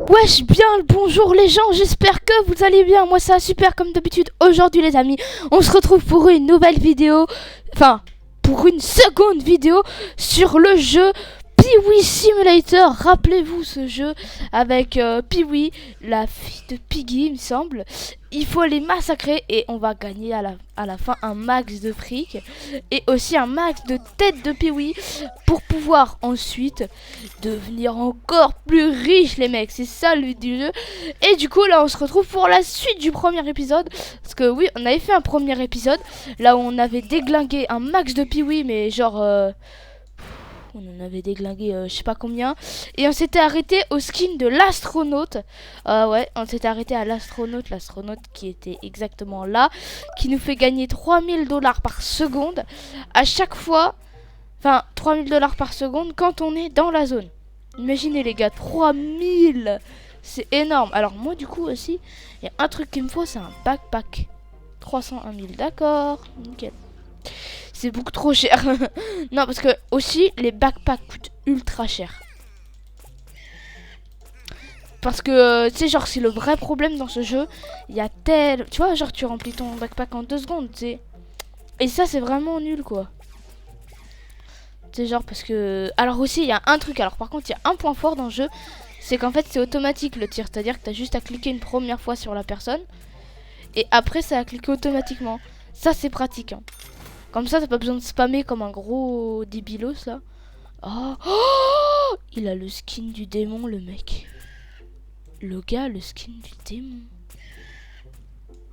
Wesh, bien le bonjour les gens, j'espère que vous allez bien. Moi ça va super comme d'habitude. Aujourd'hui les amis, on se retrouve pour une nouvelle vidéo. Enfin, pour une seconde vidéo sur le jeu Pee-wee Simulator. Rappelez-vous ce jeu avec Pee-wee, la fille de Piggy il me semble. Il faut les massacrer et on va gagner à la fin un max de fric. Et aussi un max de têtes de Pee-wee pour pouvoir ensuite devenir encore plus riche les mecs. C'est ça le but du jeu. Et du coup là on se retrouve pour la suite du premier épisode. Parce que oui, on avait fait un premier épisode là où on avait déglingué un max de Pee-wee, mais genre... on en avait déglingué je sais pas combien. Et on s'était arrêté au skin de l'astronaute. Ouais, on s'était arrêté à l'astronaute qui était exactement là, qui nous fait gagner 3000$ par seconde à chaque fois. Enfin, 3000$ par seconde quand on est dans la zone. Imaginez les gars, 3000, c'est énorme. Alors moi du coup aussi, il y a un truc qu'il me faut, c'est un backpack. 301 000, d'accord, nickel. C'est beaucoup trop cher. Non, parce que aussi les backpacks coûtent ultra cher. Parce que tu sais, genre c'est le vrai problème dans ce jeu. Il y a tu vois, genre tu remplis ton backpack en 2 secondes, tu sais. Et ça c'est vraiment nul quoi. C'est genre parce que... Alors aussi il y a un truc, alors par contre il y a un point fort dans le jeu, c'est qu'en fait c'est automatique le tir, c'est à dire que t'as juste à cliquer une première fois sur la personne et après ça va cliquer automatiquement. Ça c'est pratique hein. Comme ça t'as pas besoin de spammer comme un gros débilos là. Oh, il a le skin du démon le mec. Le gars le skin du démon.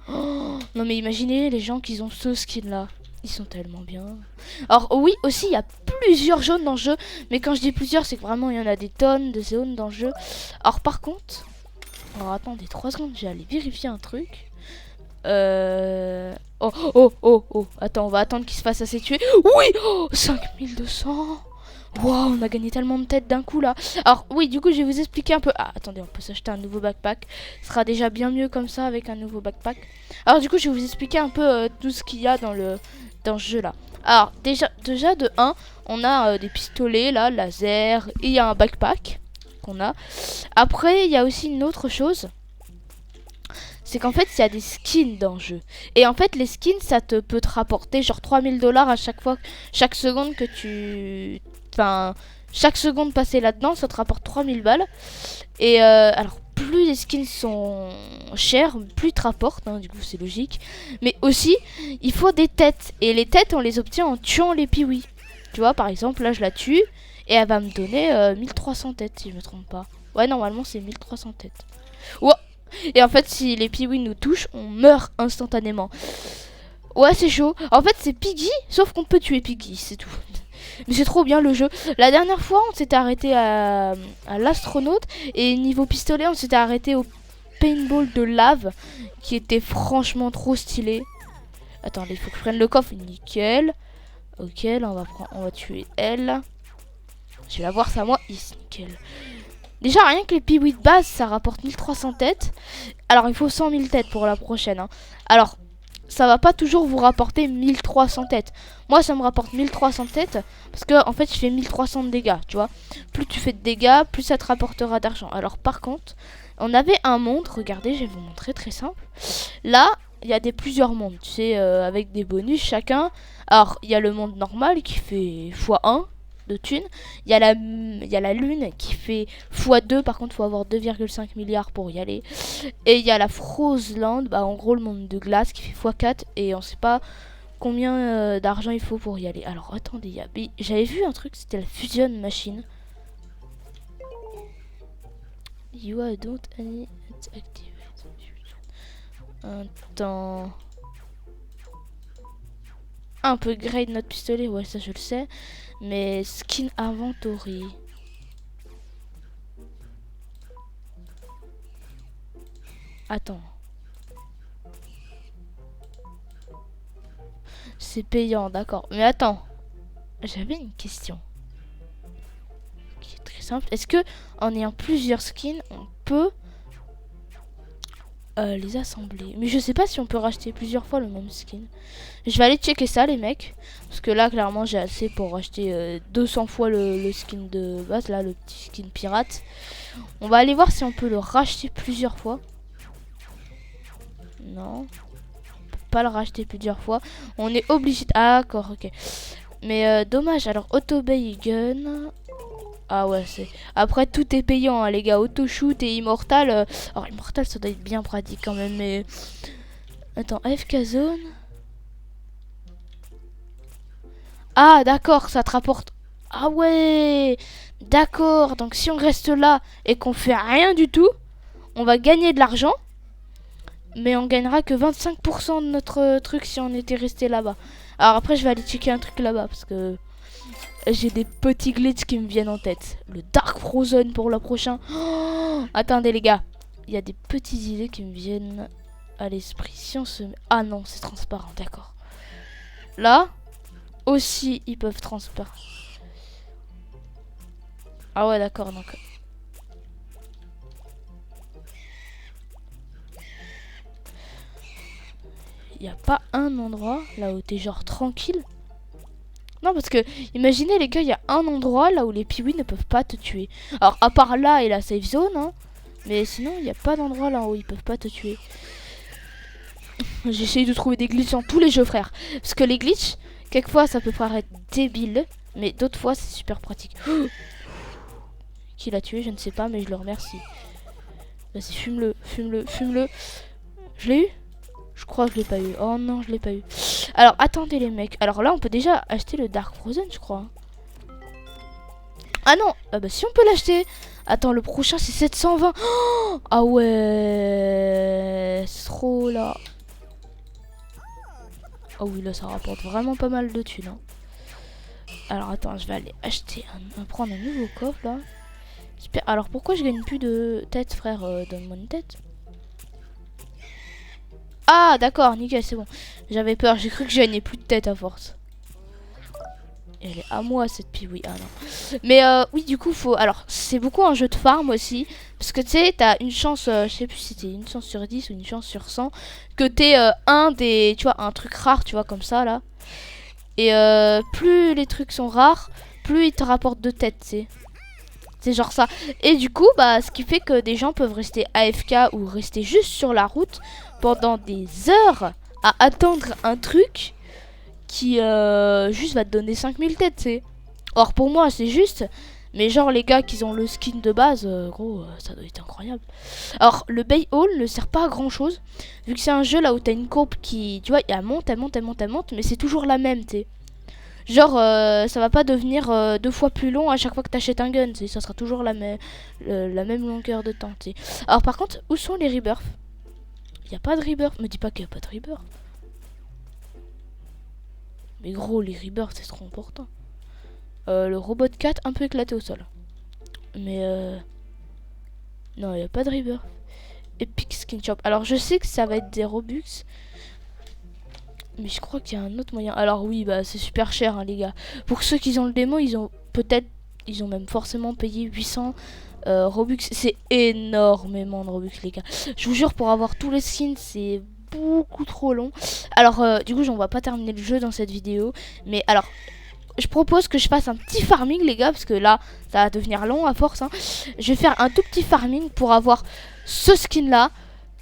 Oh, non mais imaginez les gens qui ont ce skin là. Ils sont tellement bien. Alors oui, aussi il y a plusieurs zones dans le jeu. Mais quand je dis plusieurs, c'est que vraiment il y en a des tonnes de zones dans le jeu. Alors par contre... Alors attendez 3 secondes, je vais aller vérifier un truc. Oh. Attends, on va attendre qu'il se fasse assez tuer. Oui, 5200. Wow, on a gagné tellement de têtes d'un coup là. Alors oui, du coup je vais vous expliquer un peu. Ah attendez, on peut s'acheter un nouveau backpack. Ce sera déjà bien mieux comme ça avec un nouveau backpack. Alors du coup je vais vous expliquer un peu tout ce qu'il y a dans ce jeu là. Alors déjà de 1, on a des pistolets là, laser, et il y a un backpack qu'on a. Après il y a aussi une autre chose. C'est qu'en fait il y a des skins dans le jeu. Et en fait les skins ça peut te rapporter genre 3000$ à chaque fois, chaque seconde que tu... Enfin, chaque seconde passée là-dedans, ça te rapporte 3000 balles. Et alors, plus les skins sont chers, plus ils te rapportent, hein, du coup c'est logique. Mais aussi, il faut des têtes. Et les têtes, on les obtient en tuant les Pee-wee. Tu vois, par exemple, là je la tue, et elle va me donner 1300 têtes, si je me trompe pas. Ouais, normalement c'est 1300 têtes. Ouais. Et en fait, si les Pee-wee nous touchent, on meurt instantanément. Ouais, c'est chaud. En fait, c'est Piggy, sauf qu'on peut tuer Piggy, c'est tout. Mais c'est trop bien le jeu. La dernière fois, on s'était arrêté à l'astronaute. Et niveau pistolet, on s'était arrêté au paintball de lave, qui était franchement trop stylé. Attendez, il faut que je prenne le coffre. Nickel. Ok, là on va tuer elle. Je vais la voir ça moi. Yes, nickel. Déjà, rien que les Pee-wee de base, ça rapporte 1300 têtes. Alors, il faut 100 000 têtes pour la prochaine. Hein. Alors, ça va pas toujours vous rapporter 1300 têtes. Moi ça me rapporte 1300 têtes parce que en fait je fais 1300 de dégâts, tu vois. Plus tu fais de dégâts, plus ça te rapportera d'argent. Alors par contre, on avait un monde, regardez, je vais vous montrer, très simple. Là, il y a plusieurs mondes, tu sais, avec des bonus chacun. Alors, il y a le monde normal qui fait x1 de thunes. Il y a la lune qui fait x2, par contre il faut avoir 2,5 milliards pour y aller. Et il y a la Frozen Land, bah en gros le monde de glace qui fait x4 et on sait pas combien d'argent il faut pour y aller. Alors attendez, j'avais vu un truc, c'était la Fusion Machine. You don't any activate. Attends. Un peu grade notre pistolet, ouais ça je le sais. Mais skin inventory. Attends. C'est payant, d'accord. Mais attends. J'avais une question. Qui est très simple. Est-ce que en ayant plusieurs skins, on peut Les assembler. Mais je sais pas si on peut racheter plusieurs fois le même skin. Je vais aller checker ça les mecs. Parce que là clairement j'ai assez pour racheter 200 fois le skin de base. Là le petit skin pirate. On va aller voir si on peut le racheter plusieurs fois. Non. On peut pas le racheter plusieurs fois. On est obligé de... Ah d'accord, ok. Mais dommage. Alors auto bay gun. Ah ouais, c'est... Après, tout est payant, hein, les gars. Auto-shoot et Immortal. Alors, Immortal, ça doit être bien pratique quand même, mais... Attends, AFK Zone. Ah, d'accord, ça te rapporte... Ah ouais. D'accord, donc si on reste là et qu'on fait rien du tout, on va gagner de l'argent. Mais on gagnera que 25% de notre truc si on était resté là-bas. Alors après, je vais aller checker un truc là-bas, parce que... J'ai des petits glitches qui me viennent en tête. Le Dark Frozen pour le prochain. Oh, attendez les gars. Il y a des petites idées qui me viennent à l'esprit. Si on se met... Ah non, c'est transparent, d'accord. Là, aussi, ils peuvent transparaître. Ah ouais, d'accord, donc... Il n'y a pas un endroit là où t'es genre tranquille. Non, parce que, imaginez les gars, il y a un endroit là où les piwis ne peuvent pas te tuer. Alors, à part là et la safe zone, hein. Mais sinon, il n'y a pas d'endroit là où ils peuvent pas te tuer. J'essaye de trouver des glitches dans tous les jeux, frère. Parce que les glitches, quelquefois, ça peut paraître débile. Mais d'autres fois, c'est super pratique. Qui l'a tué, je ne sais pas, mais je le remercie. Vas-y, fume-le, fume-le, fume-le. Je l'ai eu? Je crois que je l'ai pas eu. Oh non, je l'ai pas eu. Alors, attendez les mecs. Alors là, on peut déjà acheter le Dark Frozen, je crois. Ah non. Ah bah si, on peut l'acheter. Attends, le prochain, c'est 720. Oh, ah ouais. C'est trop là. Ah oui, là, ça rapporte vraiment pas mal de thunes. Hein. Alors, attends, je vais aller acheter prendre un nouveau coffre, là. Alors, pourquoi je gagne plus de tête, frère? Donne-moi une tête. Ah, d'accord, nickel, c'est bon. J'avais peur, j'ai cru que je gagnais plus de tête à force. Elle est à moi, cette piwi. Ah non. Mais oui, du coup, faut... Alors, c'est beaucoup un jeu de farm aussi. Parce que, tu sais, t'as une chance... je sais plus si c'était une chance sur 10 ou une chance sur 100. Que t'es un des... Tu vois, un truc rare, tu vois, comme ça, là. Et plus les trucs sont rares, plus ils te rapportent de têtes, tu sais. C'est genre ça. Et du coup, bah, ce qui fait que des gens peuvent rester AFK ou rester juste sur la route pendant des heures à attendre un truc qui juste va te donner 5000 têtes, tu sais. Or, pour moi, c'est juste. Mais genre, les gars qui ont le skin de base, gros, ça doit être incroyable. Alors, le Bay Hall ne sert pas à grand chose. Vu que c'est un jeu là où t'as une courbe qui, tu vois, elle monte, elle monte, elle monte, elle monte. Mais c'est toujours la même, tu sais. Genre, ça va pas devenir 2 fois plus long à chaque fois que t'achètes un gun, ça sera toujours la même longueur de temps, t'sais. Alors par contre, où sont les rebirths? Il y a pas de rebirth, me dis pas qu'il y a pas de rebirth. Mais gros, les rebirths, c'est trop important. Le robot 4 un peu éclaté au sol. Mais non, il y a pas de rebirth. Epic Skin Shop. Alors je sais que ça va être des Robux. Mais je crois qu'il y a un autre moyen. Alors oui, bah c'est super cher, hein, les gars. Pour ceux qui ont le démo, ils ont même forcément payé 800 Robux. C'est énormément de Robux, les gars. Je vous jure, pour avoir tous les skins, c'est beaucoup trop long. Alors, du coup, on va pas terminer le jeu dans cette vidéo. Mais alors, je propose que je fasse un petit farming, les gars, parce que là, ça va devenir long à force. Hein. Je vais faire un tout petit farming pour avoir ce skin-là.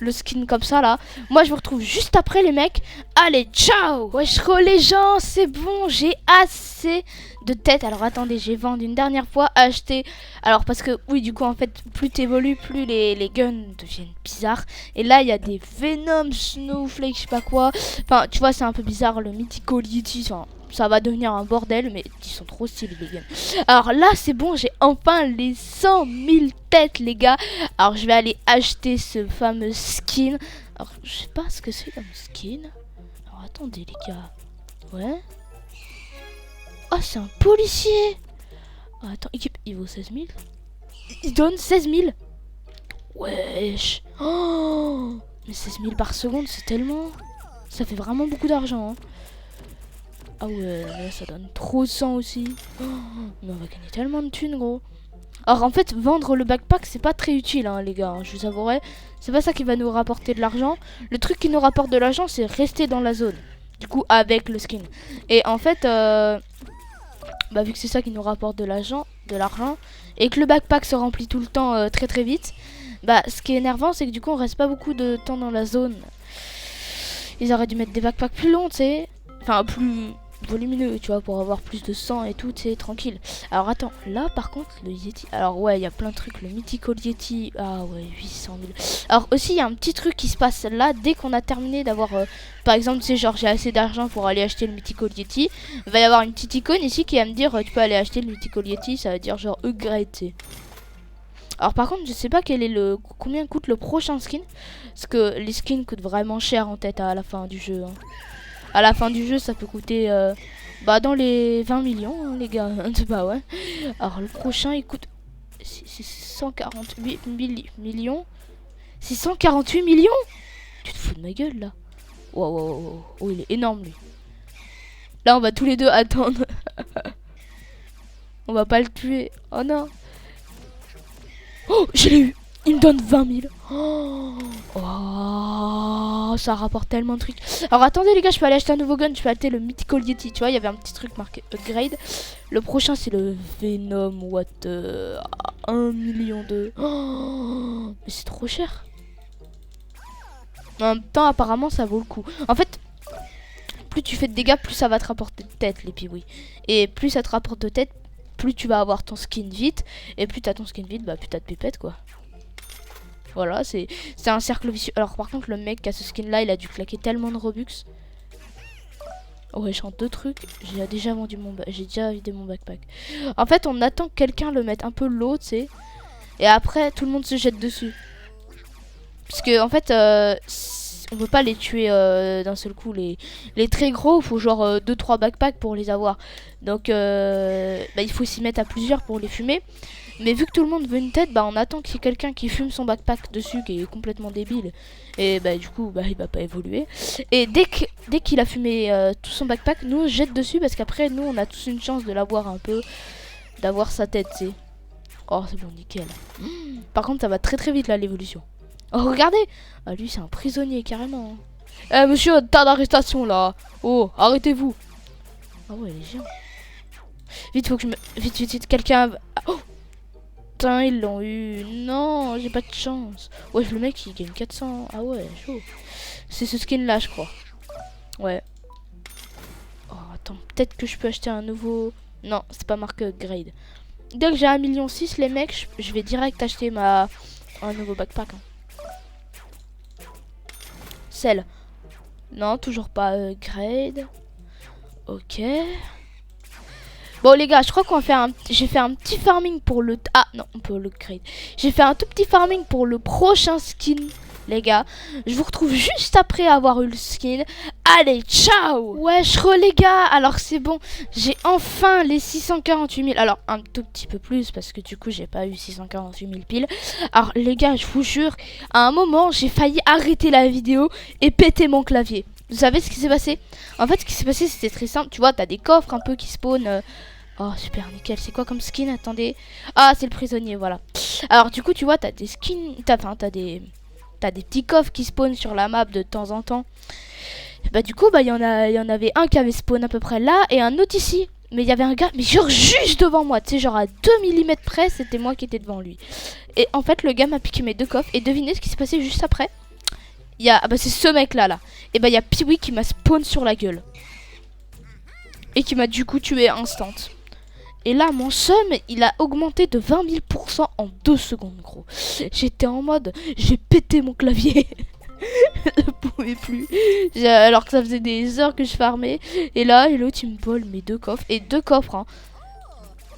Le skin comme ça là. Moi je vous retrouve juste après les mecs. Allez, ciao. Wesh les gens, c'est bon, j'ai assez de têtes. Alors attendez, j'ai vendu une dernière fois, acheté. Alors parce que oui, du coup en fait, plus t'évolues, plus les guns deviennent bizarres. Et là il y a des Venom, Snowflake, je sais pas quoi. Enfin tu vois, c'est un peu bizarre, le Mythicality, enfin, ça va devenir un bordel, mais ils sont trop stylés les guns. Alors là c'est bon, j'ai enfin les 100 000 têtes les gars. Alors je vais aller acheter ce fameux skin. Alors je sais pas ce que c'est comme skin. Alors attendez les gars. Ouais. Oh c'est un policier. Oh, attends, équipe, il vaut 16 000. Il donne 16 000. Wesh. Oh, mais 16 000 par seconde c'est tellement... Ça fait vraiment beaucoup d'argent hein. Ah ouais, là ça donne trop de sang aussi. Oh, mais on va gagner tellement de thunes gros. Alors en fait, vendre le backpack, c'est pas très utile, hein, les gars, hein, je vous avouerai. C'est pas ça qui va nous rapporter de l'argent. Le truc qui nous rapporte de l'argent, c'est rester dans la zone. Du coup, avec le skin. Et en fait, bah, vu que c'est ça qui nous rapporte de l'argent, et que le backpack se remplit tout le temps très très vite, bah ce qui est énervant, c'est que du coup, on reste pas beaucoup de temps dans la zone. Ils auraient dû mettre des backpacks plus longs, tu sais. Enfin, plus volumineux, tu vois, pour avoir plus de sang et tout, c'est tranquille. Alors attends, là par contre, le Yeti. Alors ouais, il y a plein de trucs. Le Mythical Yeti, ah ouais, 800 000. Alors aussi, il y a un petit truc qui se passe là, dès qu'on a terminé d'avoir, par exemple, tu sais, genre j'ai assez d'argent pour aller acheter le Mythical Yeti. Il va y avoir une petite icône ici qui va me dire, tu peux aller acheter le Mythical Yeti, ça va dire genre upgrade, tu sais. Alors par contre, je sais pas combien coûte le prochain skin, parce que les skins coûtent vraiment cher en tête à la fin du jeu, hein. À la fin du jeu, ça peut coûter bah dans les 20 millions, hein, les gars. Bah ouais. Alors le prochain, il coûte 648 millions. 648 millions. Tu te fous de ma gueule là. Wow, wow, wow. Oh, il est énorme lui. Là, on va tous les deux attendre. On va pas le tuer. Oh non. Oh, je l'ai eu. Il me donne 20 000. Oh, ça rapporte tellement de trucs. Alors attendez les gars, je peux aller acheter un nouveau gun. Je peux acheter le Mythical Yeti. Tu vois, il y avait un petit truc marqué upgrade. Le prochain c'est le Venom Water. 1 million de... Oh, mais c'est trop cher. En même temps, apparemment, ça vaut le coup. En fait, plus tu fais de dégâts, plus ça va te rapporter de tête, les piouis. Et plus ça te rapporte de tête, plus tu vas avoir ton skin vite. Et plus t'as ton skin vite, bah plus t'as de pépettes, quoi. Voilà, c'est un cercle vicieux. Alors par contre, le mec qui a ce skin là, il a dû claquer tellement de Robux. Ouais, je rentre deux trucs. J'ai déjà vendu j'ai déjà vidé mon backpack. En fait, on attend que quelqu'un le mette un peu low, tu sais. Et après, tout le monde se jette dessus. Parce que en fait, on peut pas les tuer d'un seul coup. Les très gros, il faut genre 2-3 backpacks pour les avoir. Donc, bah, il faut s'y mettre à plusieurs pour les fumer. Mais vu que tout le monde veut une tête, bah on attend qu'il y ait quelqu'un qui fume son backpack dessus, qui est complètement débile. Et bah du coup, bah il va pas évoluer. Et dès qu'il a fumé tout son backpack, nous on jette dessus parce qu'après nous on a tous une chance de l'avoir un peu, d'avoir sa tête, tu sais. Oh c'est bon, nickel. Par contre ça va très très vite là l'évolution. Oh regardez, ah lui c'est un prisonnier carrément. Eh monsieur, tas d'arrestation là. Oh arrêtez-vous. Ah ouais les gens. Vite faut que je me... Vite quelqu'un... Oh putain, ils l'ont eu. Non, j'ai pas de chance. Ouais, le mec, il gagne 400. Ah ouais, chaud. C'est ce skin-là, je crois. Ouais. Oh, attends. Peut-être que je peux acheter un nouveau... Non, c'est pas marqué upgrade. Dès que j'ai 1,6 million, les mecs, je vais direct acheter un nouveau backpack. Hein. Celle. Non, toujours pas upgrade. Ok. Bon les gars, je crois qu'on va faire j'ai fait un petit farming pour le... Ah non, on peut le créer. J'ai fait un tout petit farming pour le prochain skin, les gars. Je vous retrouve juste après avoir eu le skin. Allez, ciao. Wesh, les gars, alors c'est bon. J'ai enfin les 648 000. Alors, un tout petit peu plus, parce que du coup, j'ai pas eu 648 000 piles. Alors les gars, je vous jure, à un moment, j'ai failli arrêter la vidéo et péter mon clavier. Vous savez ce qui s'est passé? En fait, ce qui s'est passé, c'était très simple. Tu vois, t'as des coffres un peu qui spawnent... Oh super nickel, c'est quoi comme skin? Attendez. Ah c'est le prisonnier, voilà. Alors du coup tu vois t'as des skins, t'as des petits coffres qui spawnent sur la map de temps en temps. Bah du coup bah il y en avait un qui avait spawn à peu près là et un autre ici. Mais il y avait un gars, mais genre juste devant moi, tu sais genre à 2 mm près, c'était moi qui étais devant lui. Et en fait le gars m'a piqué mes deux coffres et devinez ce qui s'est passé juste après. Il y a, bah c'est ce mec là. Et bah il y a Piwi qui m'a spawn sur la gueule. Et qui m'a du coup tué instant. Et là, mon seum, il a augmenté de 20 000% en 2 secondes, gros. J'étais en mode, j'ai pété mon clavier. Je ne pouvais plus. Alors que ça faisait des heures que je farmais. Et là, l'autre, il me vole mes deux coffres. Et 2 coffres, hein.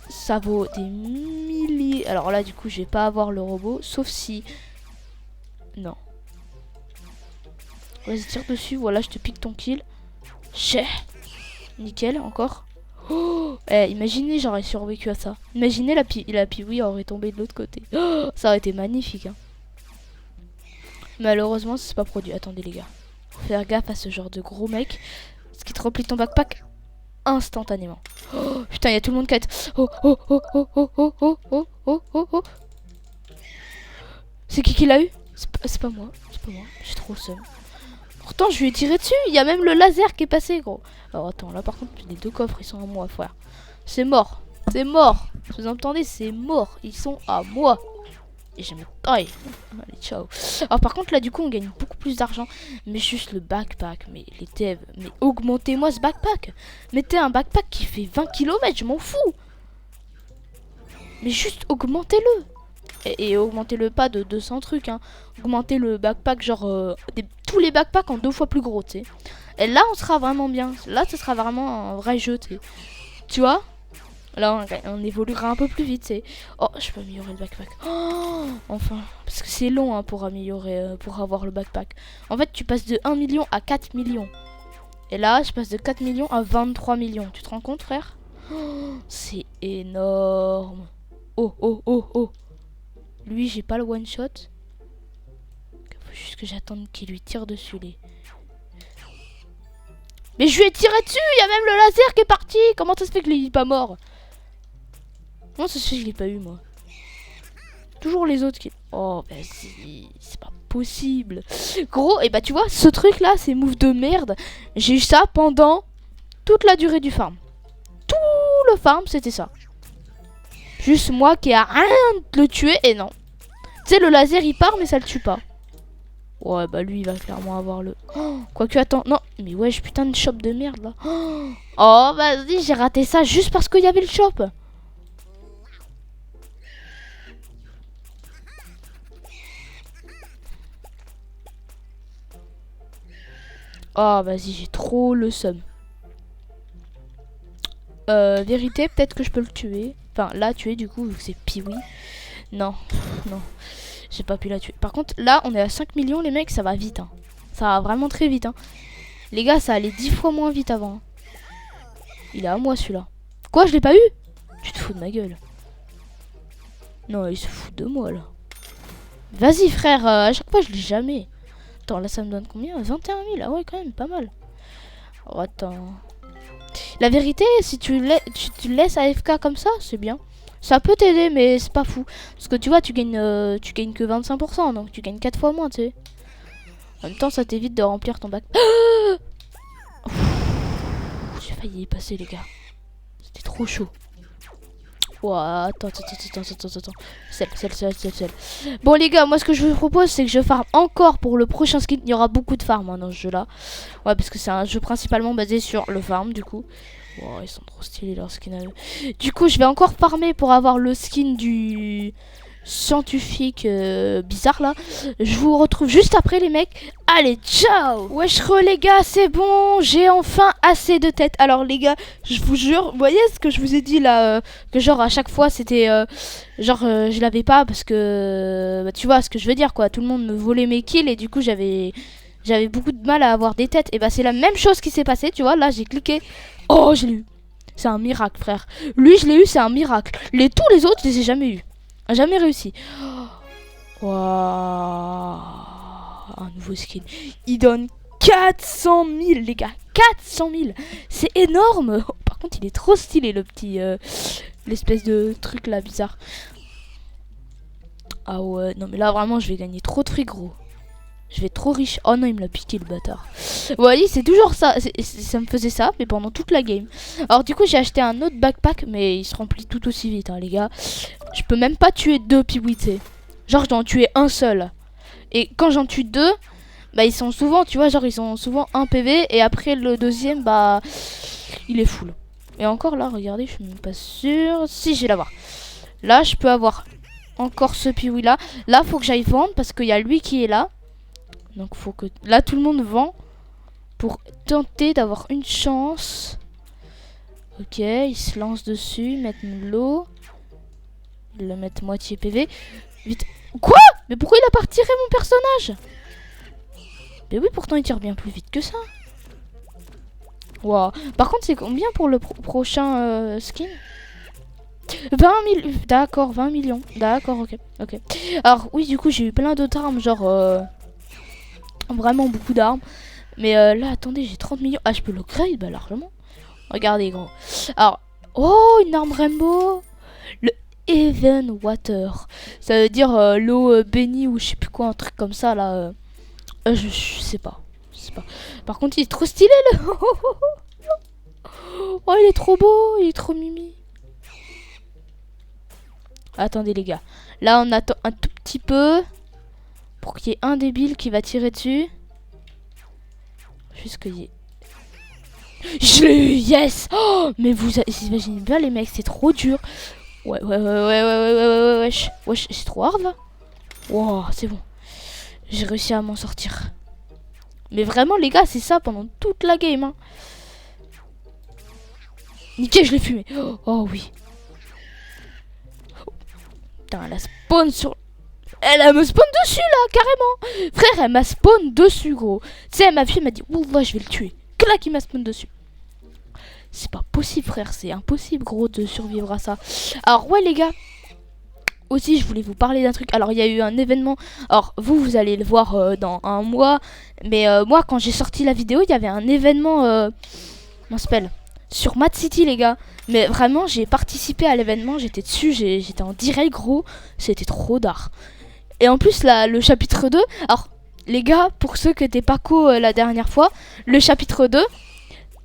Ça vaut des milliers. Alors là, du coup, je vais pas avoir le robot. Sauf si... Non. Vas-y, tire dessus. Voilà, je te pique ton kill. Chais. Nickel, encore. Oh, imaginez j'aurais survécu à ça. Imaginez la Piwi aurait tombé de l'autre côté. Oh, ça aurait été magnifique. Hein. Malheureusement, ça s'est pas produit. Attendez les gars. Faut faire gaffe à ce genre de gros mec. Est-ce qu'il te remplit ton backpack? instantanément. Oh, putain, il y a tout le monde qui a été... Oh, oh, oh, oh, oh, oh, oh, oh, oh, oh, oh. C'est qui l'a eu? C'est pas moi, c'est pas moi. J'ai trop le seum. Pourtant, je lui ai tiré dessus. Il y a même le laser qui est passé, gros. Alors, attends, là, par contre, les 2 coffres, ils sont à moi, frère. C'est mort. C'est mort. Vous entendez? C'est mort. Ils sont à moi. Et j'ai mis... Allez, ciao. Alors, par contre, là, du coup, on gagne beaucoup plus d'argent. Mais juste le backpack. Mais les devs, mais augmentez-moi ce backpack. Mettez un backpack qui fait 20 km, je m'en fous. Mais juste augmentez-le. Et augmentez-le pas de 200 trucs, hein. Augmentez le backpack, genre tous les backpacks en 2 fois plus gros, tu sais. Et là, on sera vraiment bien. Là, ce sera vraiment un vrai jeu, tu sais. Tu vois? Là, on évoluera un peu plus vite, tu sais. Oh, je peux améliorer le backpack. Oh, enfin, parce que c'est long, hein, pour améliorer, pour avoir le backpack. En fait, tu passes de 1 million à 4 millions. Et là, je passe de 4 millions à 23 millions. Tu te rends compte, frère? Oh, c'est énorme. Oh, oh, oh, oh. Lui, j'ai pas le one shot. Faut juste que j'attende qu'il lui tire dessus les. Mais je lui ai tiré dessus. Il y a même le laser qui est parti. Comment ça se fait que il est pas mort? Comment ça se fait que je l'ai pas eu, moi? Toujours les autres qui... Oh, vas-y. C'est pas possible. Gros, et bah tu vois, ce truc là, ces moves de merde, j'ai eu ça pendant toute la durée du farm. Tout le farm, c'était ça. Juste moi qui a rien de le tuer et non. Tu sais, le laser il part mais ça le tue pas. Ouais, bah lui il va clairement avoir le... Oh, quoique, attends, non. Mais wesh, putain de shop de merde là. Oh, vas-y, j'ai raté ça juste parce qu'il y avait le shop. Oh, vas-y, j'ai trop le seum. Vérité, peut-être que je peux le tuer. Enfin, la tuer du coup, vu que c'est Piwi. Non, non. J'ai pas pu la tuer. Par contre, là, on est à 5 millions, les mecs, ça va vite. Hein. Ça va vraiment très vite. Hein. Les gars, ça allait 10 fois moins vite avant. Hein. Il est à moi, celui-là. Quoi, je l'ai pas eu? Tu te fous de ma gueule. Non, il se fout de moi, là. Vas-y, frère, à chaque fois, je l'ai jamais. Attends, là, ça me donne combien? 21 000. Ah ouais, quand même, pas mal. Oh, attends. La vérité, si tu le laisses AFK comme ça, c'est bien. Ça peut t'aider, mais c'est pas fou. Parce que tu vois, tu gagnes que 25%, donc tu gagnes 4 fois moins, tu sais. En même temps, ça t'évite de remplir ton bac. J'ai failli y passer, les gars. C'était trop chaud. Ouah, attends. Celle. Bon, les gars, moi, ce que je vous propose, c'est que je farm encore pour le prochain skin. Il y aura beaucoup de farm hein, dans ce jeu-là. Ouais, parce que c'est un jeu principalement basé sur le farm, du coup. Wow, ils sont trop stylés leurs skins. Du coup, je vais encore farmer pour avoir le skin du scientifique bizarre là. Je vous retrouve juste après les mecs. Allez, ciao. Wesh les gars, c'est bon. J'ai enfin assez de tête. Alors les gars, je vous jure, vous voyez ce que je vous ai dit là que genre à chaque fois c'était je l'avais pas parce que bah, tu vois ce que je veux dire quoi. Tout le monde me volait mes kills et du coup j'avais beaucoup de mal à avoir des têtes. Et bah c'est la même chose qui s'est passé, tu vois. Là j'ai cliqué. Oh, je l'ai eu. C'est un miracle, frère. Lui, je l'ai eu, c'est un miracle. Tous les autres, je les ai jamais eu. Jamais réussi. Waouh. Un nouveau skin. Il donne 400 000, les gars. 400 000. C'est énorme. Oh, par contre, il est trop stylé, le petit... l'espèce de truc là, bizarre. Ah ouais. Non, mais là, vraiment, je vais gagner trop de fric, gros. Je vais être trop riche. Oh non, il me l'a piqué, le bâtard. Vous voyez, c'est toujours ça. Ça me faisait ça, mais pendant toute la game. Alors du coup, j'ai acheté un autre backpack, mais il se remplit tout aussi vite, hein, les gars. Je peux même pas tuer 2 piwis, tu sais. Genre, je dois en tuer un seul. Et quand j'en tue 2, bah ils sont souvent, tu vois, genre ils sont souvent 1 PV. Et après le deuxième, bah il est full. Et encore là, regardez, je suis même pas sûre. Si, je vais l'avoir. Là, je peux avoir encore ce piwi là. Là, faut que j'aille vendre parce qu'il y a lui qui est là. Donc faut que... Là tout le monde vend pour tenter d'avoir une chance. Ok, il se lance dessus, mettre de l'eau. Il le met moitié PV. Vite. Quoi? Mais pourquoi il a pas retiré mon personnage? Mais oui, pourtant il tire bien plus vite que ça. Wow. Par contre, c'est combien pour le prochain skin? 20 000. D'accord, 20 millions. D'accord, ok. Alors oui, du coup j'ai eu plein d'autres armes, genre... Vraiment beaucoup d'armes. Mais là, attendez, j'ai 30 millions. Ah, je peux l'upgrade, bah largement. Regardez, gros. Alors, oh, une arme rainbow. Le Even Water. Ça veut dire l'eau bénie ou je sais plus quoi, un truc comme ça, là. Je sais pas. Je sais pas. Par contre, il est trop stylé, là. Oh, il est trop beau. Il est trop mimi. Attendez, les gars. Là, on attend un tout petit peu. Pour qu'il y ait un débile qui va tirer dessus. Juste qu'il y ait... Je l'ai eu, yes. Oh, mais vous imaginez bien, les mecs, c'est trop dur. Ouais, wesh, c'est trop hard, là. Wow, c'est bon. J'ai réussi à m'en sortir. Mais vraiment, les gars, c'est ça pendant toute la game, hein. Nickel, je l'ai fumé. Oh, oui. Putain, elle a spawn sur... Elle me spawn dessus, là, carrément. Frère, elle m'a spawn dessus, gros. Tu sais, elle m'a vu, elle m'a dit, ouah, je vais le tuer. Clac, il m'a spawn dessus. C'est pas possible, frère. C'est impossible, gros, de survivre à ça. Alors, ouais, les gars. Aussi, je voulais vous parler d'un truc. Alors, il y a eu un événement. Alors, vous allez le voir dans un mois. Mais moi, quand j'ai sorti la vidéo, il y avait un événement... comment ça s'appelle ? Sur Mad City, les gars. Mais vraiment, j'ai participé à l'événement. J'étais dessus. J'étais en direct, gros. C'était trop d'art. Et en plus, là, le chapitre 2... Alors, les gars, pour ceux qui étaient pas la dernière fois, le chapitre 2...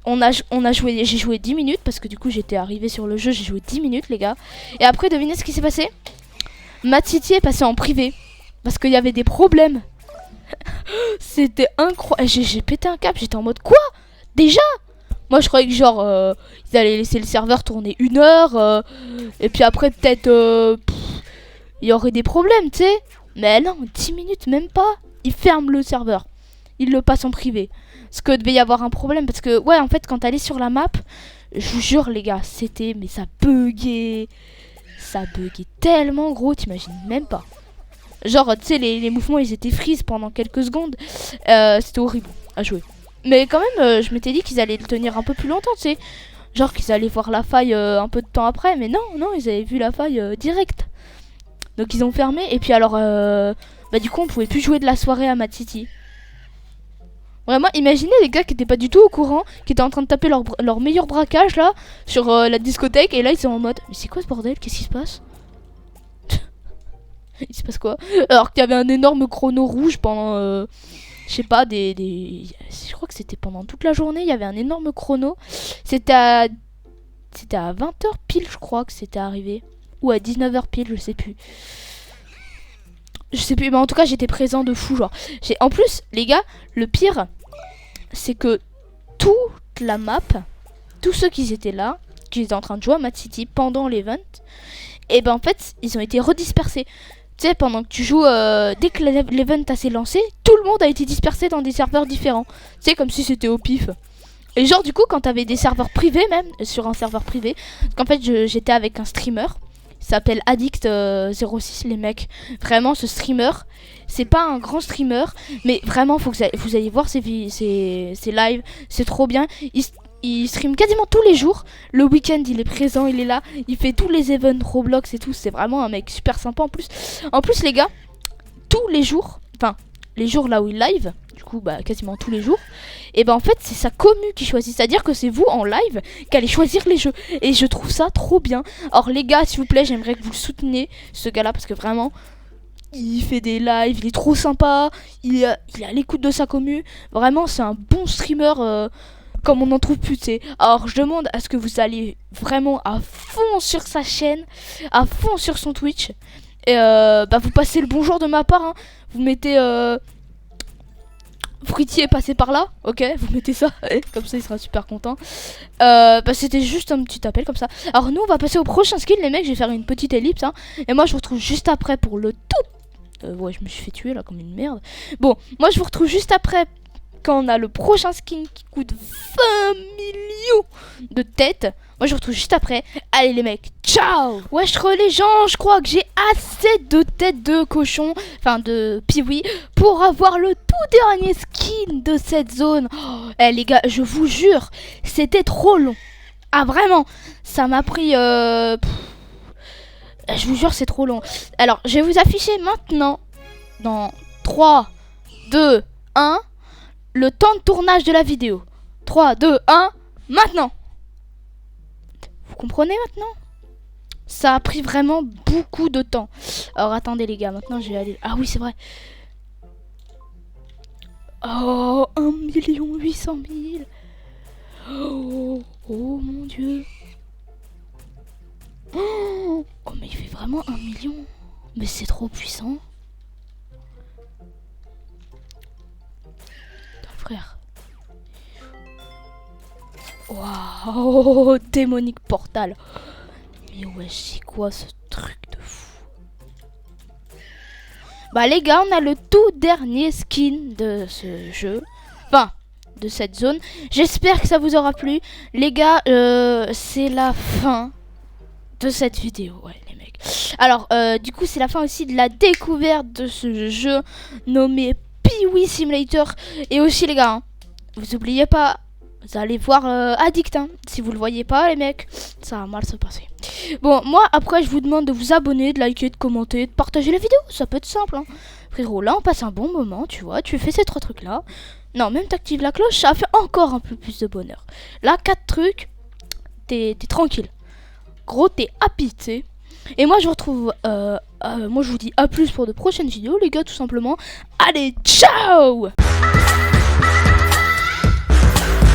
On a joué, j'ai joué 10 minutes parce que du coup j'étais arrivé sur le jeu, j'ai joué 10 minutes, les gars. Et après, devinez ce qui s'est passé. Mad City est passé en privé parce qu'il y avait des problèmes. C'était incroyable. J'ai pété un câble, j'étais en mode quoi déjà. Moi je croyais que genre ils allaient laisser le serveur tourner 1 heure et puis après peut-être il y aurait des problèmes, tu sais. Mais non, 10 minutes même pas. Ils ferment le serveur. Ils le passent en privé. Parce que devait y avoir un problème. Parce que, ouais, en fait, quand t'allais sur la map, je vous jure, les gars, c'était... Mais ça buguait. Ça buguait tellement, gros, t'imagines même pas. Genre, tu sais, les mouvements, ils étaient freeze pendant quelques secondes. C'était horrible à jouer. Mais quand même, je m'étais dit qu'ils allaient le tenir un peu plus longtemps, tu sais. Genre qu'ils allaient voir la faille un peu de temps après. Mais non, ils avaient vu la faille direct. Donc, ils ont fermé. Et puis alors, bah du coup, on pouvait plus jouer de la soirée à Mad City. Vraiment, imaginez les gars qui étaient pas du tout au courant, qui étaient en train de taper leur meilleur braquage là sur la discothèque, et là ils sont en mode mais c'est quoi ce bordel? Qu'est-ce qui se passe? Il se passe quoi? Alors qu'il y avait un énorme chrono rouge pendant je sais pas je crois que c'était pendant toute la journée, il y avait un énorme chrono. C'était à 20h pile, je crois que c'était arrivé, ou à 19h pile, je sais plus. Mais en tout cas j'étais présent de fou, genre. En plus, les gars, le pire, c'est que toute la map, tous ceux qui étaient là, qui étaient en train de jouer à Mad City pendant l'event, et ben en fait, ils ont été redispersés. Tu sais, pendant que tu joues, dès que l'event s'est lancé, tout le monde a été dispersé dans des serveurs différents. Tu sais, comme si c'était au pif. Et genre, du coup, quand t'avais des serveurs privés, même, sur un serveur privé, parce qu'en fait, j'étais avec un streamer. Il s'appelle Addict06, les mecs. Vraiment, ce streamer, c'est pas un grand streamer, mais vraiment, faut que vous alliez voir ses lives. C'est trop bien. Il stream quasiment tous les jours. Le week-end, il est présent, il est là. Il fait tous les events Roblox et tout. C'est vraiment un mec super sympa en plus. En plus, les gars, tous les jours, enfin, les jours là où il live, du coup, bah, quasiment tous les jours, et ben en fait, c'est sa commu qui choisit. C'est-à-dire que c'est vous en live qui allez choisir les jeux. Et je trouve ça trop bien. Alors, les gars, s'il vous plaît, j'aimerais que vous le souteniez, ce gars-là, parce que vraiment, il fait des lives, il est trop sympa. Il est à l'écoute de sa commu. Vraiment, c'est un bon streamer. Comme on n'en trouve plus, tu sais. Alors, je demande à ce que vous alliez vraiment à fond sur sa chaîne, à fond sur son Twitch. Et bah, vous passez le bonjour de ma part, hein. Vous mettez Fruitier est passé par là, ok, vous mettez ça, comme ça il sera super content. Bah, c'était juste un petit appel comme ça. Alors nous on va passer au prochain skin, les mecs. Je vais faire une petite ellipse, hein. Et moi je vous retrouve juste après pour le tout. Ouais, je me suis fait tuer là comme une merde. Bon, moi je vous retrouve juste après quand on a le prochain skin qui coûte 20 millions de têtes. Moi je vous retrouve juste après. Allez les mecs, ciao. Wesh les gens, je crois que j'ai assez de têtes de cochon, enfin de piwi, pour avoir le tout dernier skin de cette zone. Oh, les gars, je vous jure, c'était trop long. Ah vraiment, ça m'a pris... je vous jure, c'est trop long. Alors, je vais vous afficher maintenant, dans 3, 2, 1... le temps de tournage de la vidéo. 3, 2, 1, maintenant. Vous comprenez maintenant? Ça a pris vraiment beaucoup de temps. Alors attendez les gars, maintenant je vais aller... Ah oui c'est vrai. Oh, 1 800 000. Oh, oh mon dieu. Oh, oh mais il fait vraiment 1 million. Mais c'est trop puissant. Putain, frère. Waouh, démonique portal. Mais ouais, c'est quoi ce truc de fou? Bah les gars, on a le tout dernier skin de ce jeu. Enfin, de cette zone. J'espère que ça vous aura plu. Les gars, c'est la fin de cette vidéo. Ouais, les mecs. Alors, du coup, c'est la fin aussi de la découverte de ce jeu nommé Pee-wee Simulator. Et aussi, les gars, hein, vous oubliez pas, vous allez voir Addict. Hein. Si vous le voyez pas, les mecs, ça va mal se passer. Bon, moi, après, je vous demande de vous abonner, de liker, de commenter, de partager la vidéo. Ça peut être simple, hein. Frérot, là, on passe un bon moment, tu vois. Tu fais ces 3 trucs-là. Non, même t'actives la cloche, ça fait encore un peu plus de bonheur. Là, 4 trucs, t'es tranquille. Gros, t'es happy, tu sais. Et moi, je vous retrouve... moi, je vous dis à plus pour de prochaines vidéos, les gars, tout simplement. Allez, ciao!